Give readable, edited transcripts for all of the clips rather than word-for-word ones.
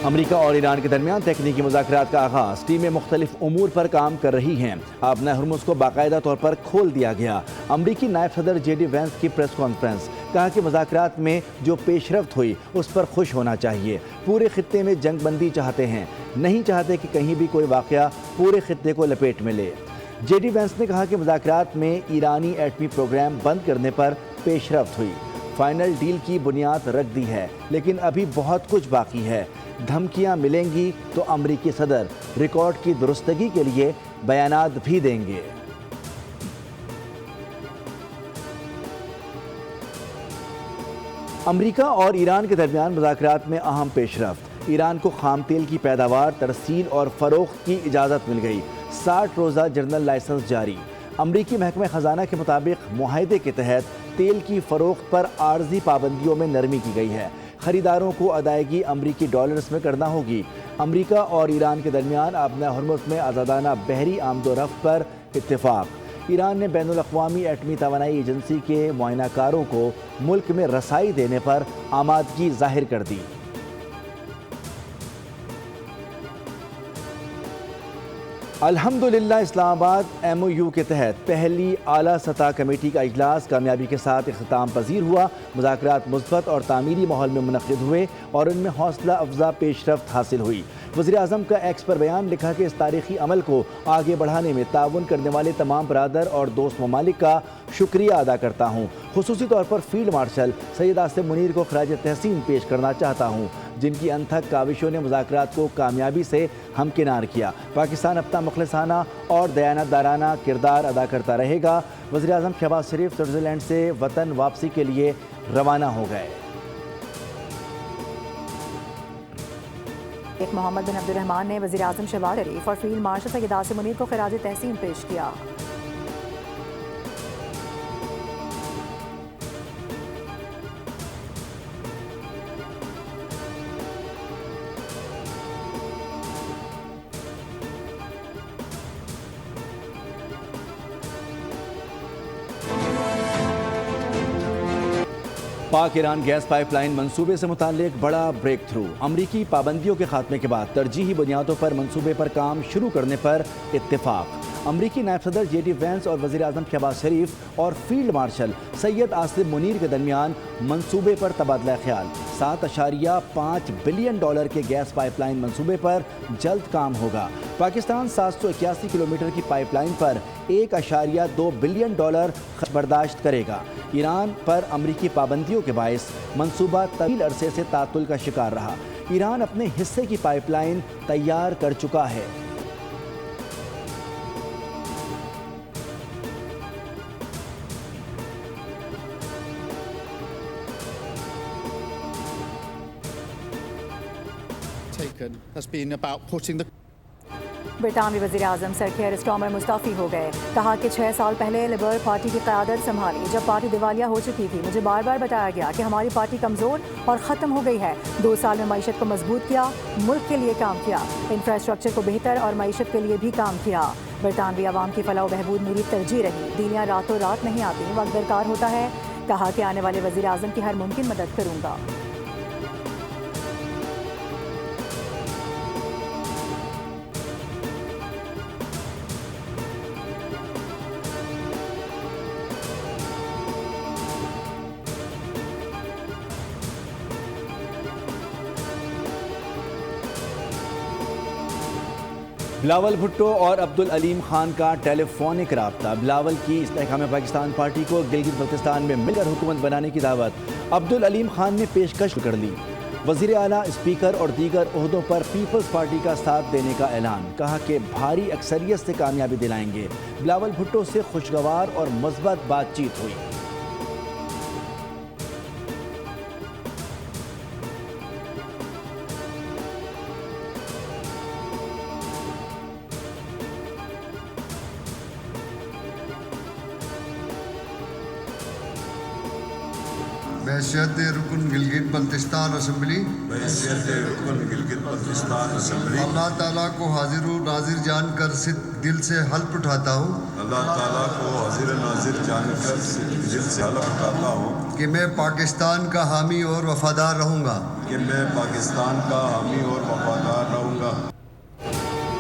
امریکہ اور ایران کے درمیان تکنیکی مذاکرات کا آغاز، ٹیمیں مختلف امور پر کام کر رہی ہیں۔ آبنۂ ہرمز کو باقاعدہ طور پر کھول دیا گیا۔ امریکی نائب صدر جے ڈی وینس کی پریس کانفرنس، کہا کہ مذاکرات میں جو پیش رفت ہوئی اس پر خوش ہونا چاہیے۔ پورے خطے میں جنگ بندی چاہتے ہیں، نہیں چاہتے کہ کہیں بھی کوئی واقعہ پورے خطے کو لپیٹ میں لے۔ جے ڈی وینس نے کہا کہ مذاکرات میں ایرانی ایٹمی پروگرام بند کرنے پر پیش رفت ہوئی، فائنل ڈیل کی بنیاد رکھ دی ہے، لیکن ابھی بہت کچھ باقی ہے۔ دھمکیاں ملیں گی تو امریکی صدر ریکارڈ کی درستگی کے لیے بیانات بھی دیں گے۔ امریکہ اور ایران کے درمیان مذاکرات میں اہم پیش رفت، ایران کو خام تیل کی پیداوار، ترسیل اور فروخت کی اجازت مل گئی، 60 روزہ جنرل لائسنس جاری۔ امریکی محکمہ خزانہ کے مطابق معاہدے کے تحت تیل کی فروخت پر عارضی پابندیوں میں نرمی کی گئی ہے، خریداروں کو ادائیگی امریکی ڈالرز میں کرنا ہوگی۔ امریکہ اور ایران کے درمیان آبنۂ ہرمز میں آزادانہ بحری آمد و رفت پر اتفاق، ایران نے بین الاقوامی ایٹمی توانائی ایجنسی کے معائنہ کاروں کو ملک میں رسائی دینے پر آمادگی ظاہر کر دی۔ الحمدللہ اسلام آباد ایم او یو کے تحت پہلی اعلیٰ سطح کمیٹی کا اجلاس کامیابی کے ساتھ اختتام پذیر ہوا۔ مذاکرات مثبت اور تعمیری ماحول میں منعقد ہوئے اور ان میں حوصلہ افزا پیش رفت حاصل ہوئی۔ وزیر اعظم کا ایکس پر بیان، لکھا کہ اس تاریخی عمل کو آگے بڑھانے میں تعاون کرنے والے تمام برادر اور دوست ممالک کا شکریہ ادا کرتا ہوں۔ خصوصی طور پر فیلڈ مارشل سید عاصم منیر کو خراج تحسین پیش کرنا چاہتا ہوں، جن کی انتھک کاوشوں نے مذاکرات کو کامیابی سے ہمکنار کیا۔ پاکستان اپنا مخلصانہ اور دیانتدارانہ کردار ادا کرتا رہے گا۔ وزیر اعظم شہباز شریف سوئٹزرلینڈ سے وطن واپسی کے لیے روانہ ہو گئے۔ محمد بن عبد الرحمان نے وزیر اعظم شہباز شریف اور فیلڈ مارشل سید عاصم منیر کو خراج تحسین پیش کیا۔ پاک ایران گیس پائپ لائن منصوبے سے متعلق بڑا بریک تھرو، امریکی پابندیوں کے خاتمے کے بعد ترجیحی بنیادوں پر منصوبے پر کام شروع کرنے پر اتفاق۔ امریکی نائب صدر جے ڈی وینس اور وزیر اعظم شہباز شریف اور فیلڈ مارشل سید عاصم منیر کے درمیان منصوبے پر تبادلہ خیال، $7.5 بلین کے گیس پائپ لائن منصوبے پر جلد کام ہوگا۔ پاکستان 781 کلومیٹر کی پائپ لائن پر $1.2 بلین خرچ برداشت کرے گا۔ ایران پر امریکی پابندیوں کے باعث منصوبہ طویل عرصے سے تعطل کا شکار رہا۔ ایران اپنے حصے کی پائپ لائن تیار کر چکا ہے۔ برطانوی وزیر اعظم سر کیئر اسٹارمر مستعفی ہو گئے، کہا کہ 6 سال پہلے لیبر پارٹی کی قیادت سنبھالی جب پارٹی دیوالیہ ہو چکی تھی، مجھے بار بار بتایا گیا کہ ہماری پارٹی کمزور اور ختم ہو گئی ہے۔ 2 سال میں معیشت کو مضبوط کیا، ملک کے لیے کام کیا، انفراسٹرکچر کو بہتر اور معیشت کے لیے بھی کام کیا۔ برطانوی عوام کی فلاح و بہبود میری ترجیح رہی، دیلیاں راتوں رات نہیں آتی، وقت درکار ہوتا ہے، کہا کہ آنے والے وزیر اعظم کی ہر ممکن مدد کروں گا۔ بلاول بھٹو اور عبدالعلیم خان کا ٹیلی فونک رابطہ، بلاول کی استحکام پاکستان پارٹی کو گلگت بلتستان میں مل کر حکومت بنانے کی دعوت، عبدالعلیم خان نے پیشکش کر لی۔ وزیر اعلیٰ، اسپیکر اور دیگر عہدوں پر پیپلز پارٹی کا ساتھ دینے کا اعلان، کہا کہ بھاری اکثریت سے کامیابی دلائیں گے۔ بلاول بھٹو سے خوشگوار اور مثبت بات چیت ہوئی۔ بحیثیت رکن گلگت بلتستان اسمبلی اللہ تعالیٰ کو حاضر و ناظر جان کر دل سے حلف اٹھاتا ہوں اللہ تعالیٰ کو حاضر ناظر جان کر دل سے حلف اٹھاتا ہوں کہ میں پاکستان کا حامی اور وفادار رہوں گا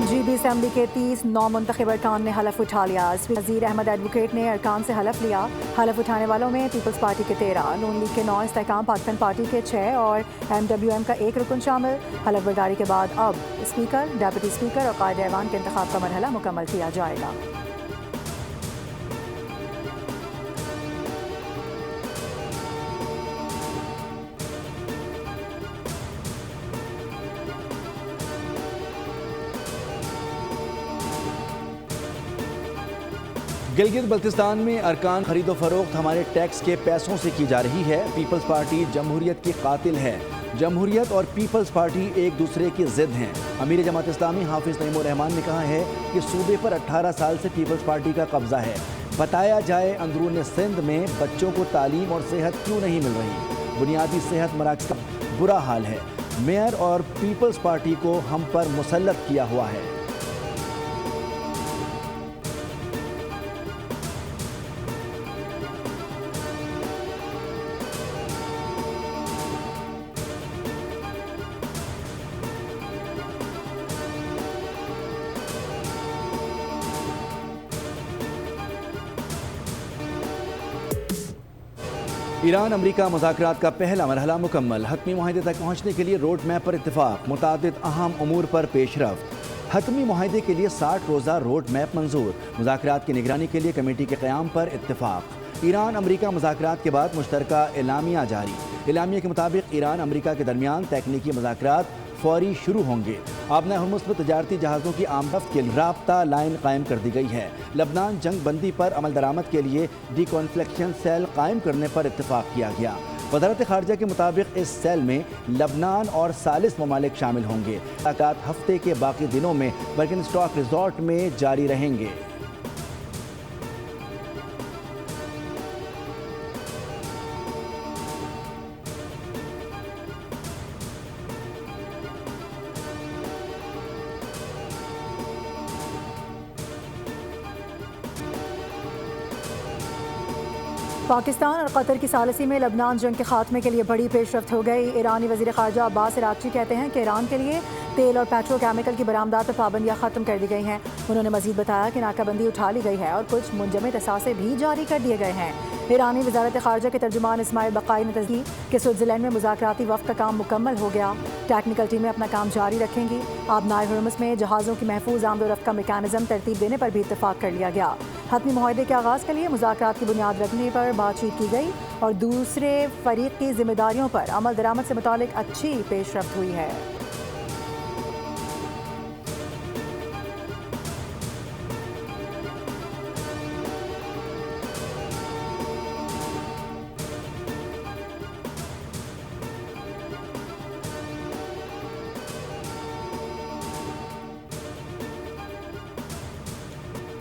جی بی اسمبلی کے 30 نومنتخب ارکان نے حلف اٹھا لیا۔ وزیر احمد ایڈوکیٹ نے ارکان سے حلف لیا۔ حلف اٹھانے والوں میں پیپلز پارٹی کے 13، نون لیگ کے 9، استحکام پاکستان پارٹی کے 6 اور MWM کا 1 رکن شامل۔ حلف برداری کے بعد اب اسپیکر، ڈپٹی اسپیکر اور قائد ایوان کے انتخاب کا مرحلہ مکمل کیا جائے گا۔ گلگت بلتستان میں ارکان خرید و فروخت ہمارے ٹیکس کے پیسوں سے کی جا رہی ہے۔ پیپلز پارٹی جمہوریت کی قاتل ہے۔ جمہوریت اور پیپلز پارٹی ایک دوسرے کی ضد ہیں۔ امیر جماعت اسلامی حافظ نعیم الرحمان نے کہا ہے کہ صوبے پر 18 سال سے پیپلز پارٹی کا قبضہ ہے۔ بتایا جائے اندرون سندھ میں بچوں کو تعلیم اور صحت کیوں نہیں مل رہی؟ بنیادی صحت مراکز کا برا حال ہے۔ میئر اور پیپلز پارٹی کو ہم پر مسلط کیا ہوا ہے۔ ایران امریکہ مذاکرات کا پہلا مرحلہ مکمل۔ حتمی معاہدے تک پہنچنے کے لیے روڈ میپ پر اتفاق، متعدد اہم امور پر پیش رفت۔ حتمی معاہدے کے لیے 60 روزہ روڈ میپ منظور، مذاکرات کی نگرانی کے لیے کمیٹی کے قیام پر اتفاق۔ ایران امریکہ مذاکرات کے بعد مشترکہ اعلامیہ جاری۔ اعلامیہ کے مطابق ایران امریکہ کے درمیان تکنیکی مذاکرات فوری شروع ہوں گے۔ آبنۂ ہرمز پر تجارتی جہازوں کی آمد کے لیے رابطہ لائن قائم کر دی گئی ہے۔ لبنان جنگ بندی پر عمل درآمد کے لیے ڈی کانفلیکشن سیل قائم کرنے پر اتفاق کیا گیا۔ وزارت خارجہ کے مطابق اس سیل میں لبنان اور ثالث ممالک شامل ہوں گے۔ ملاقات ہفتے کے باقی دنوں میں برکن اسٹاک ریزورٹ میں جاری رہیں گے۔ پاکستان اور قطر کی ثالثی میں لبنان جنگ کے خاتمے کے لیے بڑی پیش رفت ہو گئی۔ ایرانی وزیر خارجہ عباس عراقچی کہتے ہیں کہ ایران کے لیے تیل اور پیٹرو کیمیکل کی برآمدات پر پابندیاں ختم کر دی گئی ہیں۔ انہوں نے مزید بتایا کہ ناکہ بندی اٹھا لی گئی ہے اور کچھ منجمد اثاثے بھی جاری کر دیے گئے ہیں۔ ایرانی وزارت خارجہ کے ترجمان اسماعیل بقائی نے تصدیق کہ سوئٹزرلینڈ میں مذاکراتی وفد کا کام مکمل ہو گیا۔ ٹیکنیکل ٹیمیں اپنا کام جاری رکھیں گی۔ آبنائے ہرمز میں جہازوں کی محفوظ آمد و رفت کا میکانزم ترتیب دینے پر بھی اتفاق کر لیا گیا۔ حتمی معاہدے کے آغاز کے لیے مذاکرات کی بنیاد رکھنے پر بات چیت کی گئی اور دوسرے فریق کی ذمہ داریوں پر عمل درآمد سے متعلق اچھی پیش رفت ہوئی ہے۔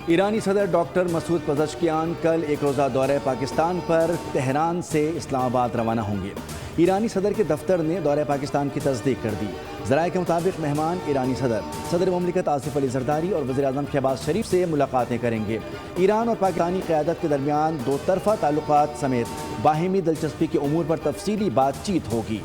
ایرانی صدر ڈاکٹر مسعود پزشکیان کل ایک روزہ دورہ پاکستان پر تہران سے اسلام آباد روانہ ہوں گے۔ ایرانی صدر کے دفتر نے دورہ پاکستان کی تصدیق کر دی۔ ذرائع کے مطابق مہمان ایرانی صدر مملکت آصف علی زرداری اور وزیر اعظم شہباز شریف سے ملاقاتیں کریں گے۔ ایران اور پاکستانی قیادت کے درمیان دو طرفہ تعلقات سمیت باہمی دلچسپی کے امور پر تفصیلی بات چیت ہوگی۔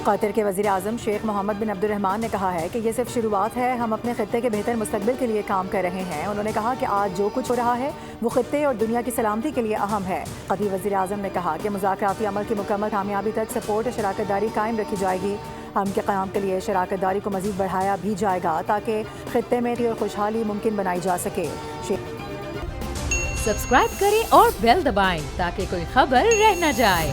قطر کے وزیر اعظم شیخ محمد بن عبد الرحمان نے کہا ہے کہ یہ صرف شروعات ہے، ہم اپنے خطے کے بہتر مستقبل کے لیے کام کر رہے ہیں۔ انہوں نے کہا کہ آج جو کچھ ہو رہا ہے وہ خطے اور دنیا کی سلامتی کے لیے اہم ہے۔ قطری وزیر اعظم نے کہا کہ مذاکراتی عمل کی مکمل کامیابی تک سپورٹ اور شراکت داری قائم رکھی جائے گی۔ ہم کے قیام کے لیے شراکت داری کو مزید بڑھایا بھی جائے گا تاکہ خطے میں اور خوشحالی ممکن بنائی جا سکے۔ سبسکرائب کریں اور بیل دبائیں تاکہ کوئی خبر رہ نہ جائے۔